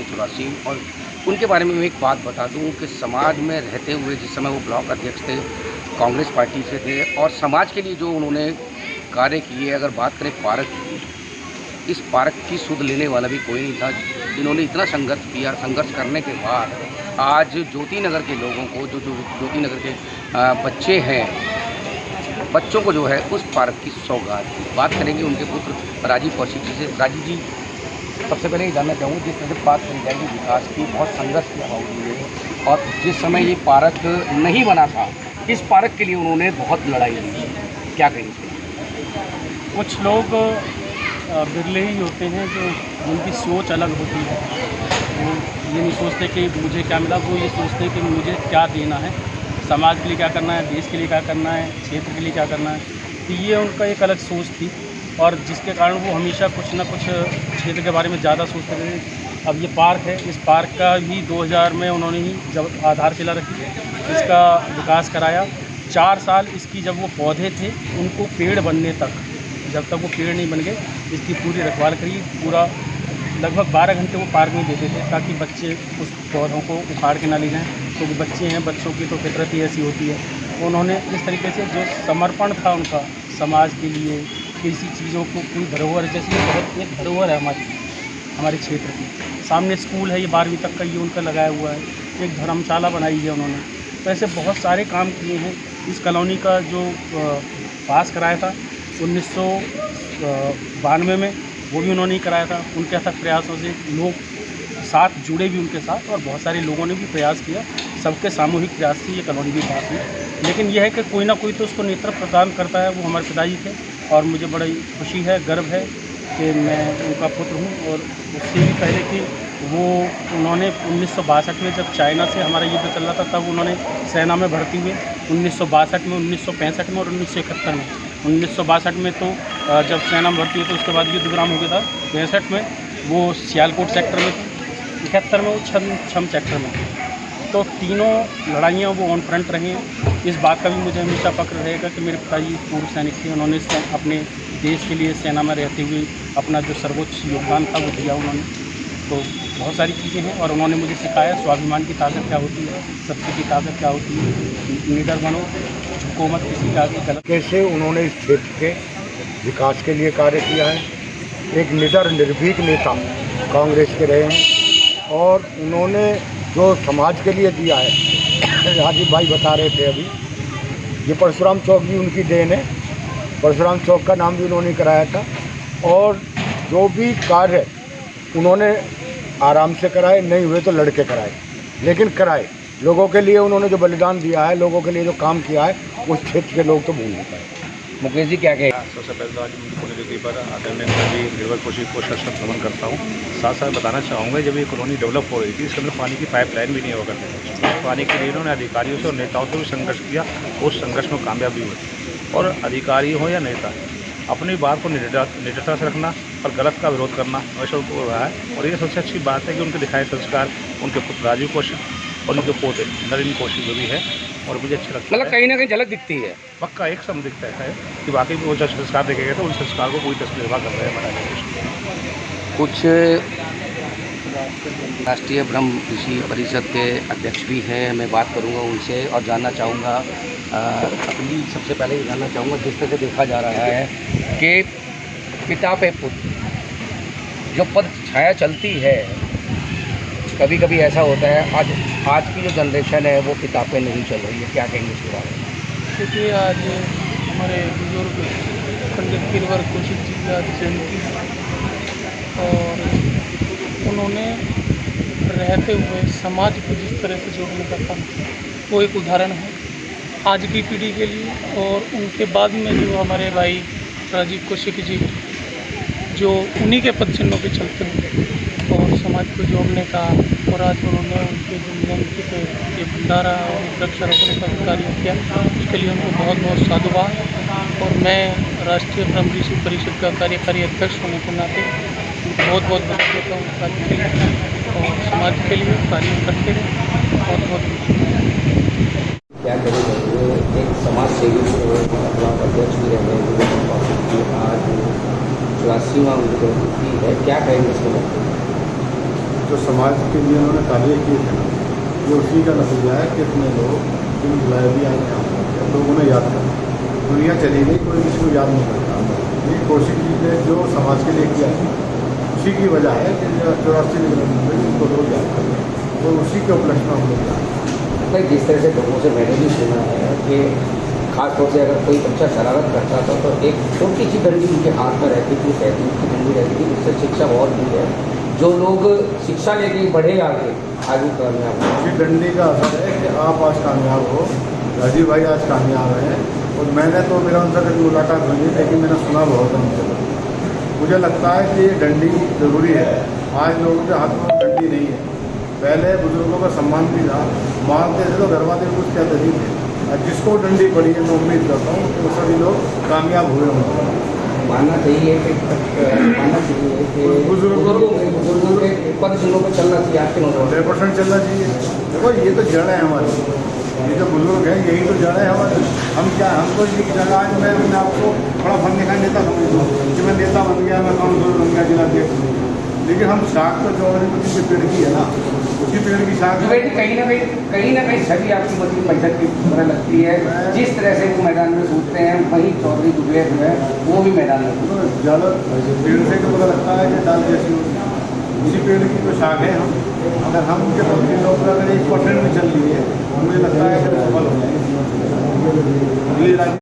चौरासी। और उनके बारे में मैं एक बात बता दूं कि समाज में रहते हुए जिस समय वो ब्लॉक अध्यक्ष थे, कांग्रेस पार्टी से थे, और समाज के लिए जो उन्होंने कार्य किए, अगर बात करें पार्क की, इस पार्क की सुध लेने वाला भी कोई नहीं था। इन्होंने इतना संघर्ष किया, संघर्ष करने के बाद आज ज्योति नगर के लोगों को, जो ज्योति नगर के बच्चे हैं, बच्चों को जो है उस पार्क की सौगात। बात करेंगे उनके पुत्र राजीव कौशिक जी से। राजीव जी, सबसे पहले ये जानना चाहूँगा, जिस तरह से बात करी जाएगी विकास की, बहुत संघर्ष किया बावजूद, और जिस समय ये पार्क नहीं बना था, इस पार्क के लिए उन्होंने बहुत लड़ाई लड़ी, क्या कहेंगे? कुछ लोग बिरले ही होते हैं जो उनकी सोच अलग होती है। वो ये नहीं सोचते कि मुझे क्या मिला, वो ये सोचते हैं कि मुझे क्या देना है, समाज के लिए क्या करना है, देश के लिए क्या करना है, क्षेत्र के लिए क्या करना है। तो ये उनका एक अलग सोच थी, और जिसके कारण वो हमेशा कुछ ना कुछ क्षेत्र के बारे में ज़्यादा सोचते रहे। अब ये पार्क है, इस पार्क का भी 2000 में उन्होंने ही जब आधारशिला रखी, इसका विकास कराया। 4 साल इसकी जब वो पौधे थे उनको पेड़ बनने तक, जब तक वो पेड़ नहीं बन गए, इसकी पूरी रखवाल करी। पूरा लगभग 12 घंटे वो पार्क में देते थे ताकि बच्चे उस पौधों को उखाड़ के ना ले जाएँ, क्योंकि बच्चे हैं, बच्चों की तो फितरत ही ऐसी होती है। उन्होंने इस तरीके से जो समर्पण था उनका समाज के लिए, किसी चीज़ों को, कोई धरोहर, जैसे ये बहुत एक धरोहर है हमारे क्षेत्र की। सामने स्कूल है, ये 12वीं तक का ये उनका लगाया हुआ है। एक धर्मशाला बनाई है उन्होंने। तो ऐसे बहुत सारे काम किए हैं। इस कॉलोनी का जो पास कराया था 1992 में, वो भी उन्होंने ही कराया था। उनके अथक प्रयासों से लोग साथ जुड़े भी उनके साथ, और बहुत सारे लोगों ने भी प्रयास किया। सबके सामूहिक प्रयास से ये कॉलोनी भी पास हुई। लेकिन यह है कि कोई ना कोई तो उसको नेतृत्व प्रदान करता है, वो हमारे पिताजी थे, और मुझे बड़ी खुशी है, गर्व है कि मैं उनका पुत्र हूँ। और उससे भी पहले कि उन्होंने 1962 में जब चाइना से हमारा युद्ध चल रहा था, तब उन्होंने सेना में भर्ती हुए 1962 में, 1965 में और 1971 में। 1962 में तो जब सेना में भर्ती हुई तो उसके बाद युद्ध विराम हो गया था। 65 में वो सियालकोट सेक्टर में थे, 71 में वो छम सेक्टर में। तो तीनों लड़ाइयाँ वो ऑन फ्रंट रहे हैं। इस बात का भी मुझे हमेशा फक्र रहेगा कि मेरे पिताजी पूर्व सैनिक थे। उन्होंने अपने देश के लिए सेना में रहते हुए अपना जो सर्वोच्च योगदान था वो दिया उन्होंने। तो बहुत सारी चीज़ें हैं, और उन्होंने मुझे सिखाया स्वाभिमान की ताकत क्या होती है, सत्य की ताकत क्या होती है, निडर बनो, झुको मत किसी का आगे। गलत कैसे उन्होंने इस क्षेत्र के विकास के लिए कार्य किया है। एक निडर निर्भीक नेता कांग्रेस के रहे हैं, और उन्होंने जो समाज के लिए दिया है, राजीव भाई बता रहे थे अभी, ये परशुराम चौक भी उनकी देन है। परशुराम चौक का नाम भी उन्होंने कराया था, और जो भी कार्य उन्होंने आराम से कराए, नहीं हुए तो लड़के कराए, लेकिन कराए। लोगों के लिए उन्होंने जो बलिदान दिया है, लोगों के लिए जो काम किया है, उस क्षेत्र के लोग तो भूल नहीं पाए। मुकेश जी, क्या कहें? सबसे पहले तो आज पुण्यतिथि पर आदरणीय नेताजी रिवर कोशिश को शत नमन करता हूँ। साथ साथ बताना चाहूँगा, जब ये कॉलोनी डेवलप हो रही थी, इसके अंदर पानी की पाइपलाइन भी नहीं हुआ करती थी। पानी के लिए इन्होंने अधिकारियों से और नेताओं से भी संघर्ष किया, उस संघर्ष में कामयाब भी हुए। और अधिकारी हो या नेता, अपनी बात को निडरता से रखना और गलत का विरोध करना हमेशा उनको रहा है। और ये सबसे अच्छी बात है कि उनके दिखाए संस्कार, उनके पुत्र राजीव कौशिक और उनके पोते नरेंद्र कौशिक जो भी है, और मुझे अच्छा लगता है। मतलब कहीं ना कहीं झलक दिखती है, पक्का एक सम दिखता है कि वाकई वो जो संस्कार देखे गए थे, उन संस्कार को पूरी तस्वीर कर रहे हैं हमारे। कुछ राष्ट्रीय ब्रह्म ऋषि परिषद के अध्यक्ष भी हैं, मैं बात करूंगा उनसे और जानना चाहूँगा। अपनी सबसे पहले ये जानना चाहूँगा, जिस तरह से देखा जा रहा है कि पिता पे पुत्र जो पद छाया चलती है, कभी कभी ऐसा होता है। आज की जो जनरेशन है वो पिता पे नहीं चल रही है, क्या कहेंगे इसके बारे में? जैसे कि आज हमारे बुजुर्ग पंडित गिरवर कौशिक जी की आज जयंती है और उन्होंने रहते हुए समाज को जिस तरह से जोड़ने का काम किया वो एक उदाहरण है आज की पीढ़ी के लिए। और उनके बाद में जो हमारे भाई राजीव कौशिक जी जो उन्हीं के पद चिन्हों पे चलते हैं और समाज को जोड़ने का और आज उन्होंने उनके जयंती पे ये भंडारा और वृक्षारोपण का कार्य किया उसके लिए उनको बहुत बहुत साधुवाद। और मैं राष्ट्रीय ब्रह्म ऋषि परिषद का कार्यकारी अध्यक्ष होने के नाते बहुत बहुत बधाई देता हूँ कार्य के लिए और समाज के लिए कार्य करते रहे। बहुत बहुत क्या करेगा वो एक समाज सेवी ब्लॉक अध्यक्ष भी रहे हैं आज 84वां उनकी है, क्या कहेंगे इसके बारे में? जो समाज के लिए उन्होंने कार्य किए थे ये उसी का नतीजा है कि इतने लोग जिन बुलाए भी आए हैं लोग उन्हें याद करते। दुनिया चली गई, कोई किसी को याद नहीं करता। ये कौशिक जी ने जो समाज के लिए किया उसी की वजह है कि 84 उनको लोग याद करते हैं और उसी के उपलक्ष्य में हम लोग याद करते हैं। भाई जिस तरह से लोगों से मैंने भी सुना है कि खासतौर से अगर कोई बच्चा शरारत करता था तो एक छोटी सी डंडी उनके हाथ में रहती थी, 35 की डंडी रहती थी, उससे शिक्षा बहुत दी है। जो लोग शिक्षा लेके बढ़े आगे कामयाब हो। इसी डंडी का असर है कि आप आज कामयाब हो, राजीव भाई आज कामयाब हैं। और मैंने तो मेरा उनसे कभी मुलाकात हुई है लेकिन मैंने सुना बहुत है उनसे। मुझे लगता है कि ये डंडी ज़रूरी है। आज लोगों के हाथ में डंडी नहीं है। पहले बुजुर्गों का सम्मान भी था, मारते थे तो घर वाले कुछ कहते नहीं थे। और जिसको डंडी पड़ी है मैं उम्मीद करता हूँ कि वो सभी लोग कामयाब हुए होंगे। मानना चाहिए कि बुजुर्गों के पद चिन्हों पर चलना चाहिए आपके नौजवान 100% चलना चाहिए। देखो ये तो जड़ है हमारी, ये जो बुजुर्ग हैं यही तो जड़ है हमारी। हम क्या हमको इनकी जगह आज मैं अपने आपको बड़ा फन का नेता समझ लूँ कि मैं नेता बन गया, मैं काउंसिलर बन गया, जिला अध्यक्ष। लेकिन हम शाख तो जो किसी पेड़ की है ना, उसी पेड़ की शाख कहीं ना कहीं सभी आपकी मजबूत परिषद की तरह लगती है। जिस तरह से वो मैदान में कूदते हैं वहीं चौधरी दुबे जो है वो भी मैदान में ज़्यादा पेड़ से तो पता लगता है कि डाल जैसी उसी पेड़ की तो शाख है। हम अगर हम उनके प्रति लोग अगर 1% में चल लिए मुझे लगता है कि सफल हो जाएंगे।